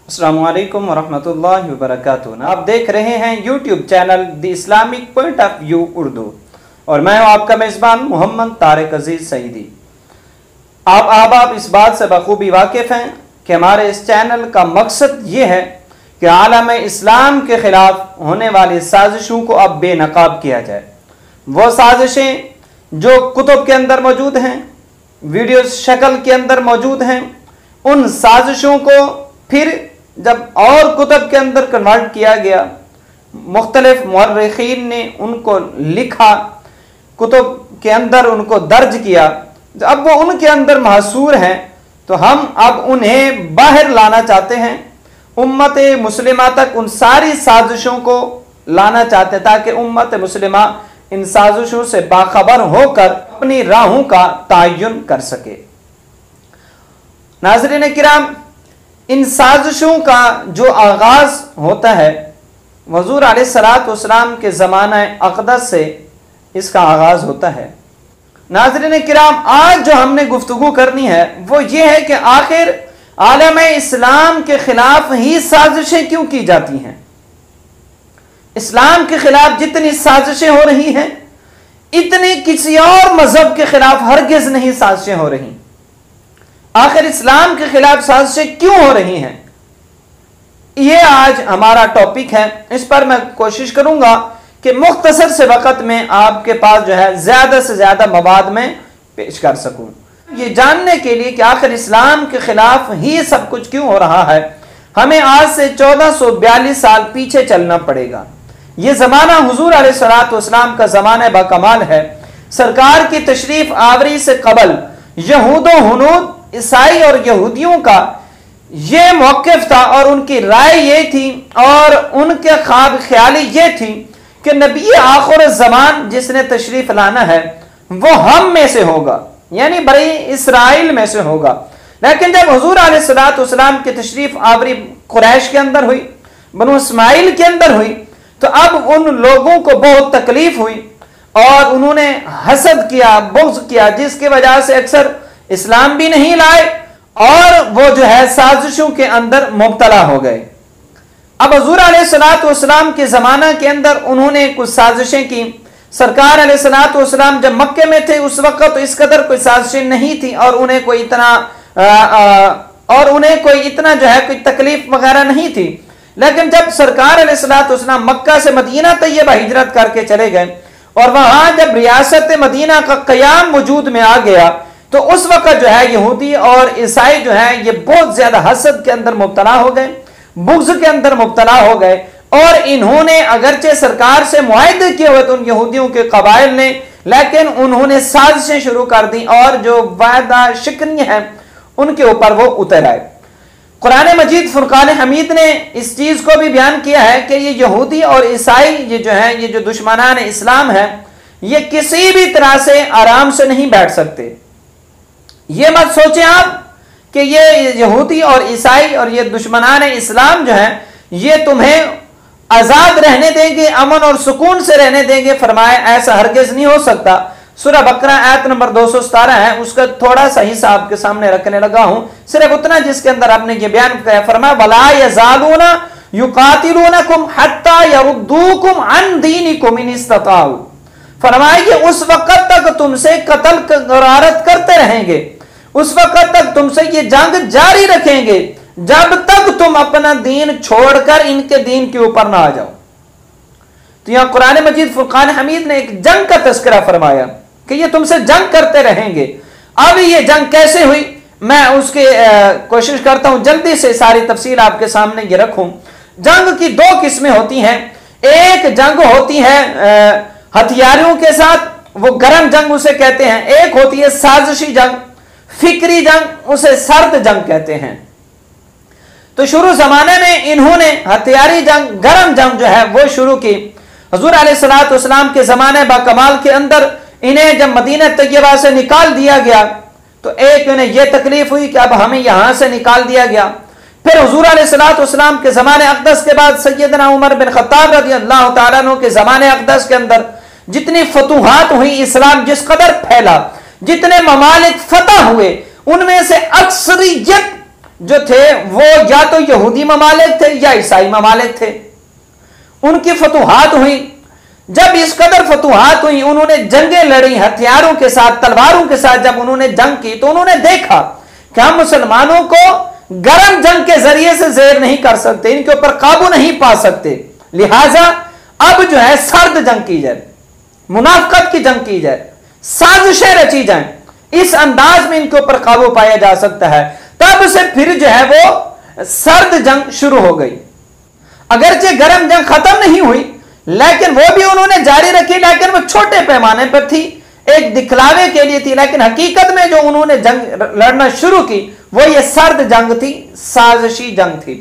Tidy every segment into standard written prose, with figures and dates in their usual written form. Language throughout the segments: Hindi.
अस्सलामुअलैकुम वरहमतुल्लाहि वबरकातुहू। आप देख रहे हैं YouTube channel the Islamic point of view Urdu और मैं हूं आपका मेज़बान मोहम्मद तारिक अजीज सईदी। आप इस बात से बखूबी वाकिफ़ हैं कि हमारे इस चैनल का मकसद ये है कि आलम इस्लाम के ख़िलाफ़ होने वाली साजिशों को अब बेनकाब किया जाए। वो साजिशें जो कुतुब के अंदर मौजूद हैं, वीडियो शक्ल के अंदर मौजूद हैं, उन साजिशों को फिर जब और कुतुब के अंदर कन्वर्ट किया गया, मुख्तलिफ मुअर्रिखीन ने उनको लिखा, कुतुब के अंदर उनको दर्ज किया, अब वो उनके अंदर महसूर हैं, तो हम अब उन्हें बाहर लाना चाहते हैं, उम्मत मुस्लिमा तक उन सारी साजिशों को लाना चाहते हैं ताकि उम्मत मुस्लिमा इन साजिशों से बाखबर होकर अपनी राहों का तयन कर सके। नाज़रीन किराम, इन साजिशों का जो आगाज होता है हुज़ूर अलैहिस्सलाम के ज़माना अक़दस से इसका आगाज होता है। नाज़रीन किराम, आज जो हमने गुफ्तगू करनी है वो ये है कि आखिर आलम इस्लाम के खिलाफ ही साजिशें क्यों की जाती हैं। इस्लाम के खिलाफ जितनी साजिशें हो रही हैं इतनी किसी और मजहब के खिलाफ हरगिज नहीं साजिशें हो रही। आखिर इस्लाम के खिलाफ साजिशें क्यों हो रही हैं, ये आज हमारा टॉपिक है। इस पर मैं कोशिश करूंगा कि मुख्तसर से वक्त में आपके पास जो है ज्यादा से ज्यादा मवाद में पेश कर सकूं, ये जानने के लिए कि आखिर इस्लाम के खिलाफ ही सब कुछ क्यों हो रहा है। हमें आज से 1442 साल पीछे चलना पड़ेगा। ये जमाना हुजूर अलैहिस्सलाम का जमाना बाकमाल है। सरकार की तशरीफ आवरी से कबल यहूदो हुनूद, ईसाई और यहूदियों का ये मौक़िफ़ था और उनकी राय ये थी और उनके ख्वाब ख्याली ये थी कि नबी आखिर ज़मान जिसने तशरीफ लाना है वो हम में से होगा, यानी बनी इसराइल में से होगा। लेकिन जब हुजूर अलैहिस्सलाम की तशरीफ आवरी कुरैश के अंदर हुई, बनु इस्माइल के अंदर हुई, तो अब उन लोगों को बहुत तकलीफ हुई और उन्होंने हसद किया, बुग़्ज़ किया, जिसकी वजह से अक्सर इस्लाम भी नहीं लाए और वो जो है साजिशों के अंदर मुब्तला हो गए। अब हुज़ूर अलैहिस्सलाम के ज़माना के अंदर उन्होंने कुछ साजिशें की। सरकार अलैहिस्सलाम जब मक्के में थे उस वक्त तो इस कदर कोई साजिशें नहीं थी और उन्हें कोई इतना जो है कोई तकलीफ वगैरह नहीं थी। लेकिन जब सरकार अलैहिस्सलाम मक्का से मदीना तैयबा हिजरत करके चले गए और वहां जब रियासत मदीना का क़याम वजूद में आ गया तो उस वक्त जो है यहूदी और ईसाई जो है ये बहुत ज्यादा हसद के अंदर मुब्तला हो गए, बुग़्ज़ के अंदर मुब्तला हो गए और इन्होंने अगरचे सरकार से मुआहदे किए हुए थे उन यहूदियों के कबाइल ने, लेकिन उन्होंने साजिशें शुरू कर दी और जो वादा शिकनी है उनके ऊपर वो उतर आए। कुरान मजीद फुरकान हमीद ने इस चीज को भी बयान किया है कि ये यहूदी और ईसाई ये जो दुश्मनान इस्लाम है ये किसी भी तरह से आराम से नहीं बैठ सकते। ये मत सोचें आप कि ये यहूदी और ईसाई और ये दुश्मनान इस्लाम जो है ये तुम्हें आजाद रहने देंगे, अमन और सुकून से रहने देंगे। फरमाया ऐसा हरगिज नहीं हो सकता। सूरह बकरा आयत नंबर 217 है, उसका थोड़ा सा हिस्सा आपके सामने रखने लगा हूं, सिर्फ उतना जिसके अंदर आपने ये बयान किया। फरमाया वला यज़ालूना युकातिलूनकुम हत्ता यरुद्दूकुम अन दीनिकुम इन इस्तताऊ। फरमाया कि उस वक्त तक तुमसे कत्ल गरारत करते रहेंगे, उस वक्त तक तुमसे ये जंग जारी रखेंगे जब तक तुम अपना दीन छोड़कर इनके दीन के ऊपर ना आ जाओ। तो यहां कुरान मजीद फुरकान हमीद ने एक जंग का तस्करा फरमाया कि ये तुमसे जंग करते रहेंगे। अब ये जंग कैसे हुई, मैं उसकी कोशिश करता हूं जल्दी से सारी तफसील आपके सामने ये रखूं। जंग की दो किस्में होती हैं। एक जंग होती है हथियारों के साथ, वो गर्म जंग उसे कहते हैं। एक होती है साजिशी जंग, फिक्री जंग, उसे सर्द जंग कहते हैं। तो शुरू जमाने में इन्होंने हथियारी जंग, गर्म जंग जो है वो शुरू की। हुजूर अलैहिस्सलाम के जमाने बाकमाल के अंदर इन्हें जब मदीना तैयबा से निकाल दिया गया तो एक इन्हें यह तकलीफ हुई कि अब हमें यहां से निकाल दिया गया। फिर हुजूर अलैहिस्सलाम के जमाने अक़दस के बाद सैयदना उमर बिन खत्ताब रज़ियल्लाहु तआला अन्हु के जमाने अक़दस के अंदर जितनी फतूहात हुई, इस्लाम जिस कदर फैला, जितने ममालिक फतह हुए, उनमें से अक्सरियत जो थे वो या तो यहूदी ममालिक थे या ईसाई ममालिक थे। उनकी फतुहात हुई। जब इस कदर फतुहात हुई, उन्होंने जंगें लड़ी हथियारों के साथ, तलवारों के साथ। जब उन्होंने जंग की तो उन्होंने देखा कि हम मुसलमानों को गर्म जंग के जरिए से ज़ेर नहीं कर सकते, इनके ऊपर काबू नहीं पा सकते, लिहाजा अब जो है सर्द जंग की जाए, मुनाफकत की जंग की जाए, साजिशें रची जाएं, इस अंदाज में इनके ऊपर काबू पाया जा सकता है। तब से फिर जो है वो सर्द जंग शुरू हो गई। अगरचे गर्म जंग खत्म नहीं हुई, लेकिन वो भी उन्होंने जारी रखी, लेकिन वो छोटे पैमाने पर थी, एक दिखलावे के लिए थी। लेकिन हकीकत में जो उन्होंने जंग लड़ना शुरू की वो ये सर्द जंग थी, साजिशी जंग थी।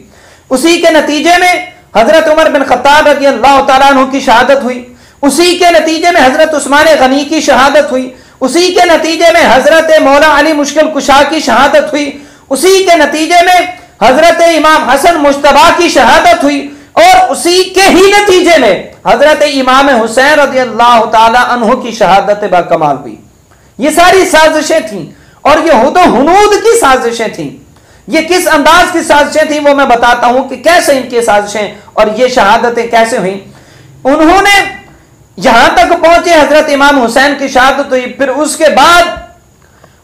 उसी के नतीजे में हजरत उमर बिन खत्ताब रज़ी अल्लाह तआला अन्हु की शहादत हुई। उसी के नतीजे में हजरत उस्मान गनी की शहादत हुई। उसी के नतीजे में हजरत मौला अली मुश्किल कुशा की शहादत हुई। उसी के नतीजे में हजरत इमाम हसन मुश्तबा की शहादत हुई। और उसी के ही नतीजे में हजरत इमाम हुसैन रज़ी अल्लाह तआला अन्हु की शहादत बाकमाल हुई। ये सारी साजिशें थीं और ये हुदूद की साजिशें थीं। ये किस अंदाज की साजिशें थीं वो मैं बताता हूं कि कैसे इनकी साजिशें और ये शहादतें कैसे हुई। उन्होंने यहां तक पहुंचे, हजरत इमाम हुसैन की शहादत हुई। फिर उसके बाद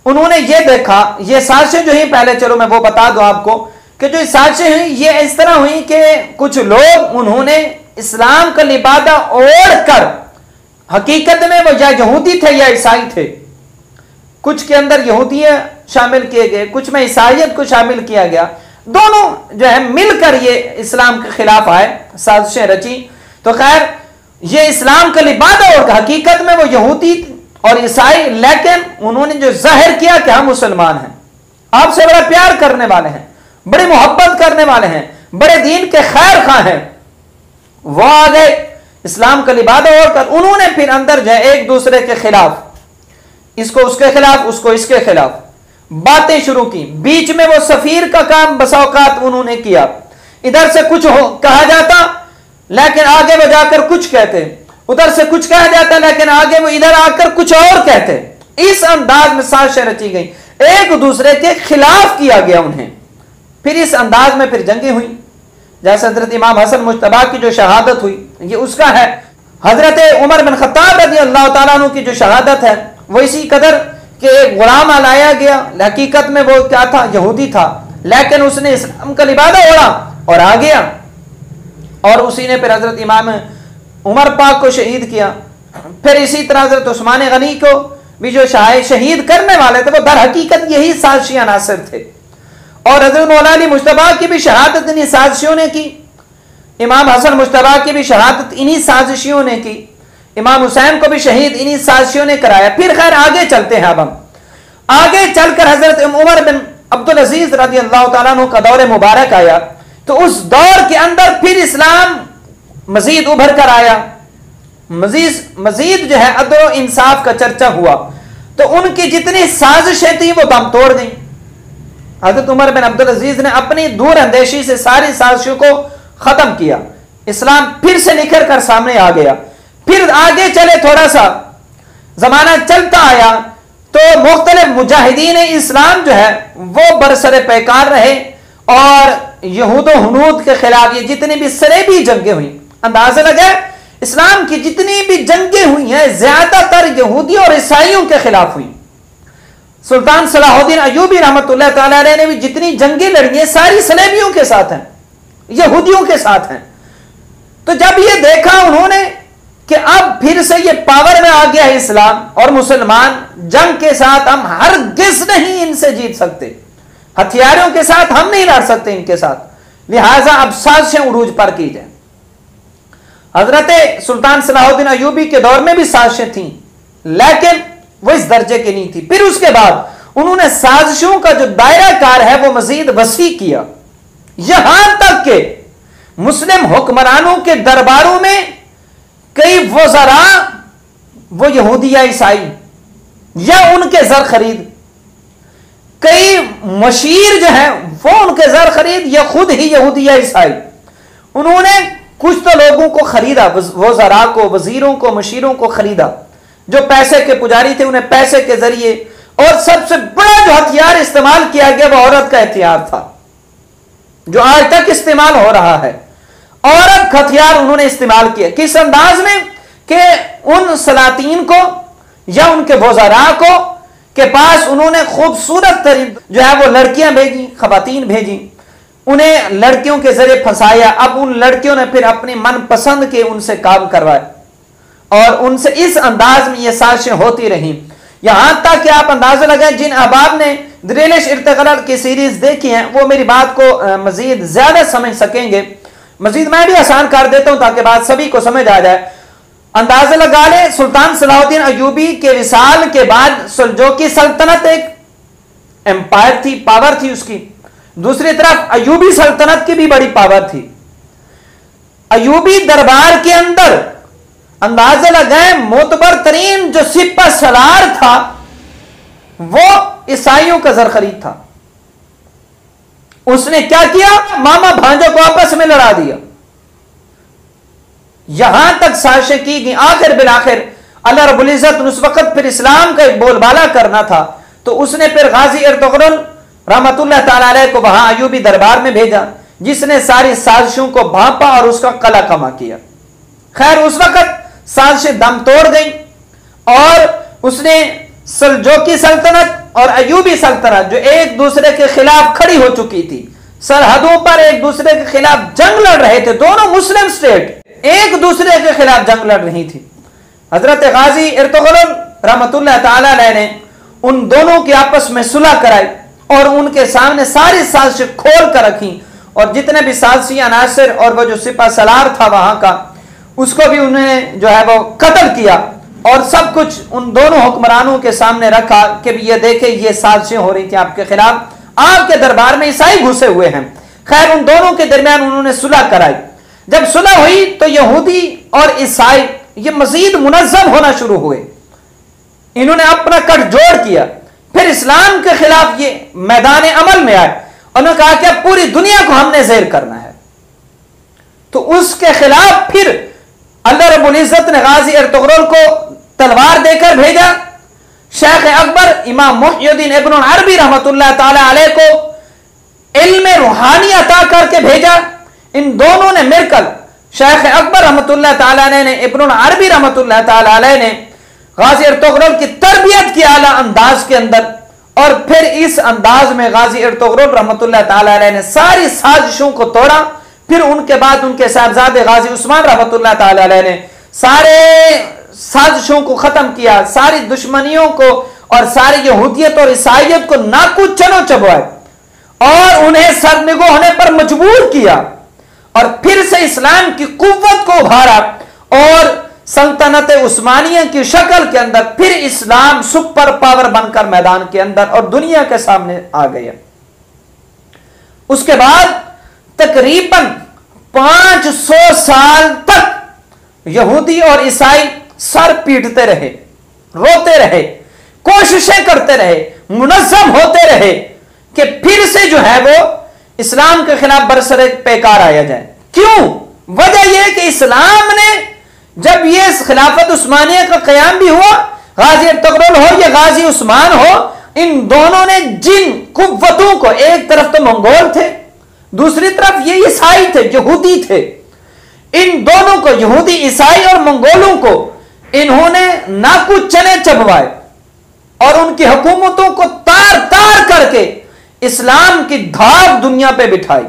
उन्होंने ये देखा, ये साजिशें जो ही पहले चलो मैं वो बता दूं आपको कि जो साजिशें हुई ये इस तरह हुई कि कुछ लोग उन्होंने इस्लाम का लिबादा ओढ़ कर, हकीकत में वो या यहूदी थे या ईसाई थे, कुछ के अंदर यहूदियां शामिल किए गए, कुछ में ईसाइयत को शामिल किया गया, दोनों जो है मिलकर ये इस्लाम के खिलाफ आए, साजिशें रची। तो खैर ये इस्लाम का लिबादा ओढ़, हकीकत में वो यहूदी और ईसाई, लेकिन उन्होंने जो जाहिर किया कि हम मुसलमान हैं, आपसे बड़ा प्यार करने वाले हैं, बड़ी मोहब्बत करने वाले हैं, बड़े दीन के खैर खां हैं, वो आ गए इस्लाम का लिबादा ओढ़कर। उन्होंने फिर अंदर जो है एक दूसरे के खिलाफ, इसको उसके खिलाफ, उसको इसके खिलाफ बातें शुरू की। बीच में वो सफीर का काम बसौकात उन्होंने किया। इधर से कुछ कहा जाता लेकिन आगे वो जाकर कुछ कहते, उधर से कुछ कहा जाता लेकिन आगे वो इधर आकर कुछ और कहते। इस अंदाज में साजिशें रची गई, एक दूसरे के खिलाफ किया गया उन्हें। फिर इस अंदाज में फिर जंगें हुई। जैसे हजरत इमाम हसन मुश्तबा की जो शहादत हुई ये उसका है। हजरत उमर बिन खत्ताब रज़ी अल्लाह तआला अन्हु की जो शहादत है वो इसी कदर कि एक गुलाम लाया गया, हकीकत में वो क्या था, यहूदी था, लेकिन उसने इस्लाम का लिबादा ओढ़ा और आ गया, और उसी ने फिर हजरत इमाम उमर पाक को शहीद किया। फिर इसी तरह हजरत उस्मान गनी को भी जो शहीद करने वाले थे वो दर हकीकत यही साजिशी अनासर थे। और हजरत मौला अली मुश्तबा की भी शहादत इन्हीं साजिशों ने की, इमाम हसन मुश्तबा की भी शहादत इन्हीं साजिशियों ने की, इमाम हुसैन को भी शहीद इन्हीं साजिशों ने कराया। फिर खैर आगे चलते हैं। अब हम आगे चलकर हजरत उमर बिन अब्दुल अजीज रज़ी अल्लाह तआला अन्हु का दौर मुबारक आया, तो उस दौर के अंदर फिर इस्लाम मजीद उभर कर आया, मजीद जो है अदल इंसाफ का चर्चा हुआ। तो उनकी जितनी साजिशें थी वो दम तोड़ गई। हजरत उमर बिन अब्दुल अजीज ने अपनी दूर अंदेशी से सारी साजिशों को खत्म किया, इस्लाम फिर से निखर कर सामने आ गया। फिर आगे चले, थोड़ा सा जमाना चलता आया तो मुख्तलिफ मुजाहिदीन इस्लाम जो है वो बरसरे पैकार रहे और यहूद हुनूद के खिलाफ ये जितनी भी सरेबी जंगें हुई, अंदाजा लगा इस्लाम की जितनी भी जंगें हुई हैं ज्यादातर यहूदियों और ईसाइयों के खिलाफ हुई। सुल्तान सलाहुद्दीन अय्यूबी रहमतुल्लाह तआला अलैह ने भी जितनी जंगें लड़ी हैं सारी सलेबियों के साथ हैं, यहूदियों के साथ हैं। तो जब ये देखा उन्होंने कि अब फिर से ये पावर में आ गया है इस्लाम और मुसलमान, जंग के साथ हम हरगिज़ नहीं इनसे जीत सकते, हथियारों के साथ हम नहीं लड़ सकते इनके साथ, लिहाजा अब साजिशें उरूज पर की जाए। हजरत सुल्तान सलाहुद्दीन अय्यूबी के दौर में भी साजिशें थीं, लेकिन वो इस दर्जे की नहीं थी। फिर उसके बाद उन्होंने साजिशों का जो दायरा कार है वो मजीद वसी किया, यहां तक कि मुस्लिम हुक्मरानों के दरबारों में कई वज़रा वो यहूदी या ईसाई या उनके जर खरीद, कई मशीर जो है वो उनके जर खरीद या खुद ही यहूदी या ईसाई। उन्होंने कुछ तो लोगों को खरीदा, वज़रा को, वजीरों को, मशीरों को खरीदा जो पैसे के पुजारी थे, उन्हें पैसे के जरिए, और सबसे बड़ा जो हथियार इस्तेमाल किया गया वो औरत का हथियार था। जो आज तक इस्तेमाल हो रहा है। औरत हथियार उन्होंने इस्तेमाल किया, किस अंदाज में कि उन सलातीन को या उनके वज़रा को के पास उन्होंने खूबसूरत तरीन जो है वो लड़कियां भेजी, खवातीन भेजी, उन्हें लड़कियों के जरिए फंसाया। अब उन लड़कियों ने फिर अपने मनपसंद के उनसे काम करवाए और उनसे इस अंदाज में ये साजिशें होती रही, यहां तक कि आप अंदाजा लगाएं जिन अहबाब ने द्रिलिश इर्तिगलाल की सीरीज देखी है वो मेरी बात को मजीद ज्यादा समझ सकेंगे। मजीद मैं भी आसान कर देता हूं ताकि बात सभी को समझ आ जाए। अंदाजा लगा ले, सुल्तान सलाहुद्दीन अयूबी के विसाल के बाद सुल्जूकी सल्तनत एक एम्पायर थी, पावर थी उसकी। दूसरी तरफ अयूबी सल्तनत की भी बड़ी पावर थी। अयूबी दरबार के अंदर अंदाजा लगाए मोतबर तरीन जो सिपा सलार था वो ईसाइयों का जरखरीद था। उसने क्या किया, मामा भांजों को आपस में लड़ा दिया। यहां तक साजिशें की गई, आखिर बिलाखिर अल्लाह रब्बुल इज्जत उस वक्त फिर इस्लाम का एक बोलबाला करना था तो उसने फिर गाजी इर्तुगरुल रहमतुल्लाह ताला अलैह को वहां अयूबी दरबार में भेजा, जिसने सारी साजिशों को भांपा और उसका कला कमा किया। खैर उस वक्त साजिशें दम तोड़ गई और उसने सल्जूकी सल्तनत और अयूबी सल्तनत जो एक दूसरे के खिलाफ खड़ी हो चुकी थी, सरहदों पर एक दूसरे के खिलाफ जंग लड़ रहे थे, दोनों मुस्लिम स्टेट एक दूसरे के खिलाफ जंग लड़ रही थी। हजरत गाजी इर्तुगरुल रहमतुल्लाह ताला अलैह ने उन दोनों की आपस में सुलह कराई और उनके सामने सारी साजिशें खोल कर रखी और जितने भी साजिशी अनासर और वो जो सिपा सलार था वहां का उसको भी उन्होंने जो है वो कत्ल किया और सब कुछ उन दोनों हुक्मरानों के सामने रखा कि ये देखे ये साजिशें हो रही थी आपके खिलाफ, आपके दरबार में ईसाई घुसे हुए हैं। खैर उन दोनों के दरमियान उन्होंने सुलह कराई। जब सुलह हुई तो यहूदी और ईसाई ये मजीद मुनज़्ज़म होना शुरू हुए, इन्होंने अपना गठजोड़ किया, फिर इस्लाम के खिलाफ ये मैदान अमल में आए। उन्होंने कहा कि पूरी दुनिया को हमने ज़ेर करना है, तो उसके खिलाफ फिर अल्लाह रब्बुल इज्जत ने गाजी इर्तुगरुल को तलवार देकर भेजा। शेख अकबर इमाम मुहियुद्दीन इब्न अरबी रहमतुल्लाह ताला अलैह को इल्म रूहानी अता करके भेजा। इन दोनों ने मिलकर शेख अकबर रहमतुल्लाह ताला अलैह ने इब्न अरबी रहमतुल्लाह ताला अलैह ने गाजी इर्तुगरुल की तरबियत की आला अंदाज के अंदर और फिर इस अंदाज में गाजी इर्तुगरुल रहमतुल्लाह ताला अलैह ने सारी साजिशों को तोड़ा। फिर उनके बाद उनके साहबजादे गाजी उस्मान रहमतुल्लाह ताला अलैह ने सारे साजिशों को खत्म किया, सारी दुश्मनियों को और सारी यहूदियत और ईसाइयत को नाकू चनो चबवाए और उन्हें सरनिगो होने पर मजबूर किया और फिर से इस्लाम की कुव्वत को उभारा और सल्तनत उस्मानिया की शक्ल के अंदर फिर इस्लाम सुपर पावर बनकर मैदान के अंदर और दुनिया के सामने आ गया। उसके बाद तकरीबन 500 साल तक यहूदी और ईसाई सर पीटते रहे, रोते रहे, कोशिशें करते रहे, मुनज़्ज़म होते रहे कि फिर से जो है वो इस्लाम के खिलाफ बरसरे पैकार आया जाए। क्यों? वजह यह कि इस्लाम ने जब ये खिलाफत उस्मानिया का कयाम भी हुआ, गाजी इर्तुगरुल हो या गाजी उस्मान हो, इन दोनों ने जिन कुव्वतों को, एक तरफ तो मंगोल थे, दूसरी तरफ ये ईसाई थे, यहूदी थे, इन दोनों को, यहूदी ईसाई और मंगोलों को इन्होंने नाकू चने चबवाए और उनकी हुकूमतों को तार तार करके इस्लाम की धाक दुनिया पे बिठाई।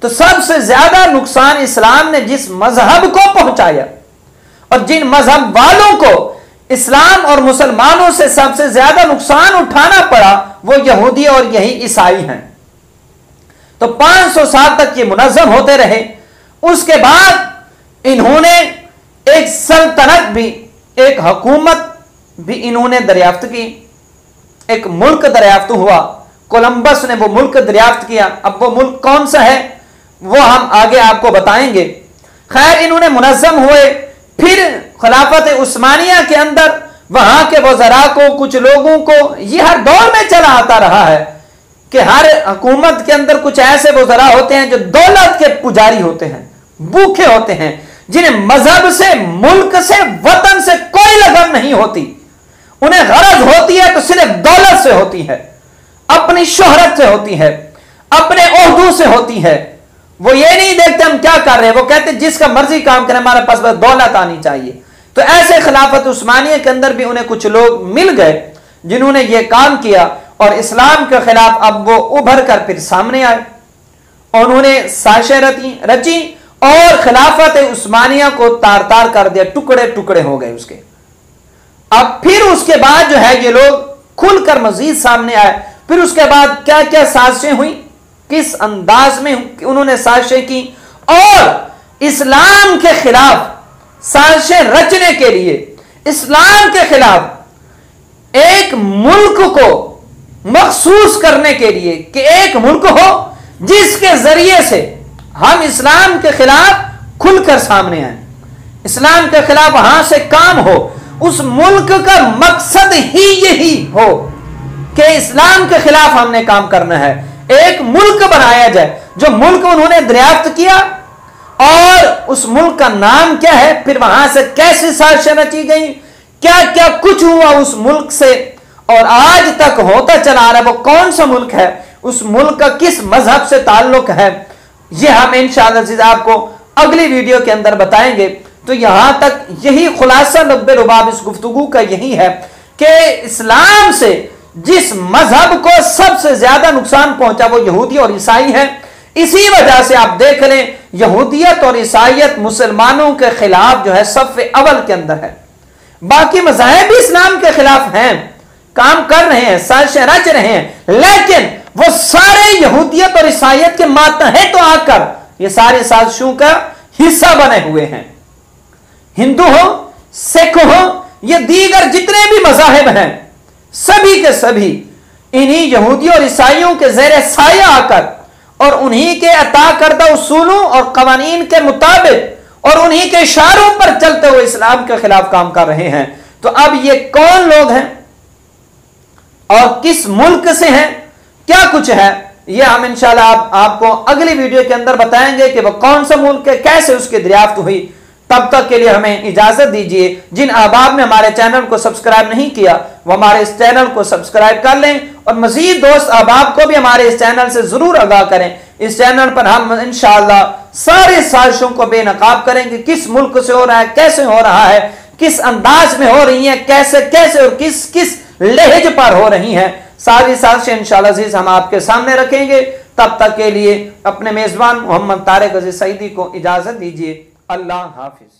तो सबसे ज्यादा नुकसान इस्लाम ने जिस मजहब को पहुंचाया और जिन मजहब वालों को इस्लाम और मुसलमानों से सबसे ज्यादा नुकसान उठाना पड़ा वो यहूदी और यही ईसाई हैं। तो 500 साल तक ये मुनज़्ज़म होते रहे। उसके बाद इन्होंने एक सल्तनत भी, एक हुकूमत भी इन्होंने दरियाफ्त की, एक मुल्क दरियाफ्त हुआ। कोलंबस ने वो मुल्क दरियाफ्त किया। अब वो मुल्क कौन सा है वो हम आगे आपको बताएंगे। खैर इन्होंने मुनज़्ज़म हुए, फिर खिलाफत उस्मानिया के अंदर वहां के वज़रा को, कुछ लोगों को, ये हर दौर में चला आता रहा है कि हर हुकूमत के अंदर कुछ ऐसे वज़रा होते हैं जो दौलत के पुजारी होते हैं, भूखे होते हैं, जिन्हें मजहब से, मुल्क से, वतन से कोई लगन नहीं होती। उन्हें गरज होती है तो सिर्फ दौलत से होती है, अपनी शोहरत से होती है, अपने ओहदों से होती है। वो ये नहीं देखते हम क्या कर रहे हैं, वो कहते जिसका मर्जी काम करें, हमारे पास बस दौलत आनी चाहिए। तो ऐसे खिलाफत उस्मानिया के अंदर भी उन्हें कुछ लोग मिल गए जिन्होंने ये काम किया और इस्लाम के खिलाफ अब वो उभर कर फिर सामने आए और उन्होंने साजिशें रची और खिलाफत उस्मानिया को तार तार कर दिया, टुकड़े टुकड़े हो गए उसके। अब फिर उसके बाद जो है ये लोग खुलकर मजीद सामने आए। फिर उसके बाद क्या क्या साजिशें हुई, किस अंदाज में उन्होंने साजिशें की और इस्लाम के खिलाफ साजिशें रचने के लिए, इस्लाम के खिलाफ एक मुल्क को मखसूस करने के लिए कि एक मुल्क हो जिसके जरिए से हम इस्लाम के खिलाफ खुलकर सामने आए, इस्लाम के खिलाफ वहां से काम हो। उस मुल्क का मकसद ही यही हो कि इस्लाम के खिलाफ हमने काम करना है। एक मुल्क बनाया जाए, जो मुल्क उन्होंने दरियाफ्त किया और उस मुल्क का नाम क्या है, फिर वहां से कैसे साजिशें रची गई, क्या क्या कुछ हुआ उस मुल्क से और आज तक होता चला आ रहा है, वो कौन सा मुल्क है, उस मुल्क का किस मजहब से ताल्लुक है, यह हम इंशाअल्लाह आपको अगली वीडियो के अंदर बताएंगे। तो यहां तक यही खुलासा लब्बे रुबाब इस गुफ्तगू का यही है कि इस्लाम से जिस मजहब को सबसे ज्यादा नुकसान पहुंचा वो यहूदी और ईसाई है। इसी वजह से आप देख लें यहूदियत और ईसाइयत मुसलमानों के खिलाफ जो है सफ़े अव्वल के अंदर है। बाकी मज़ाहिब भी इस्लाम के खिलाफ हैं, काम कर रहे हैं, साजिशें रच रहे हैं, लेकिन वो सारे यहूदियत और ईसाइयत के मातहत तो आकर ये सारी साजिशों का हिस्सा बने हुए हैं। हिंदू हो, सिख हो, ये दीगर जितने भी मज़ाहिब हैं, सभी के सभी इन्हीं यहूदी और ईसाइयों के ज़ेरे साया आकर और उन्हीं के अता करदा उसूलों और कवानीन के मुताबिक और उन्हीं के इशारों पर चलते हुए इस्लाम के खिलाफ काम कर रहे हैं। तो अब ये कौन लोग हैं और किस मुल्क से हैं, क्या कुछ है, ये हम इंशाल्लाह आपको अगली वीडियो के अंदर बताएंगे कि वह कौन सा मुल्क है, कैसे उसकी दरियाफ्त हुई। तब तक के लिए हमें इजाजत दीजिए। जिन अहबाब ने हमारे चैनल को सब्सक्राइब नहीं किया वो हमारे इस चैनल को सब्सक्राइब कर लें और मजीद दोस्त अहबाब को भी हमारे इस चैनल से जरूर आगाह करें। इस चैनल पर हम इंशाअल्लाह सारी साजिशों को बेनकाब करेंगे, किस मुल्क से हो रहा है, कैसे हो रहा है, किस अंदाज में हो रही है, कैसे कैसे और किस किस लहज पर हो रही है, सारी साजिशें इंशाअल्लाह अज़ीज़ हम आपके सामने रखेंगे। तब तक के लिए अपने मेजबान मोहम्मद तारिक अज़ीज़ सईदी को इजाजत दीजिए। अल्लाह हाफिज।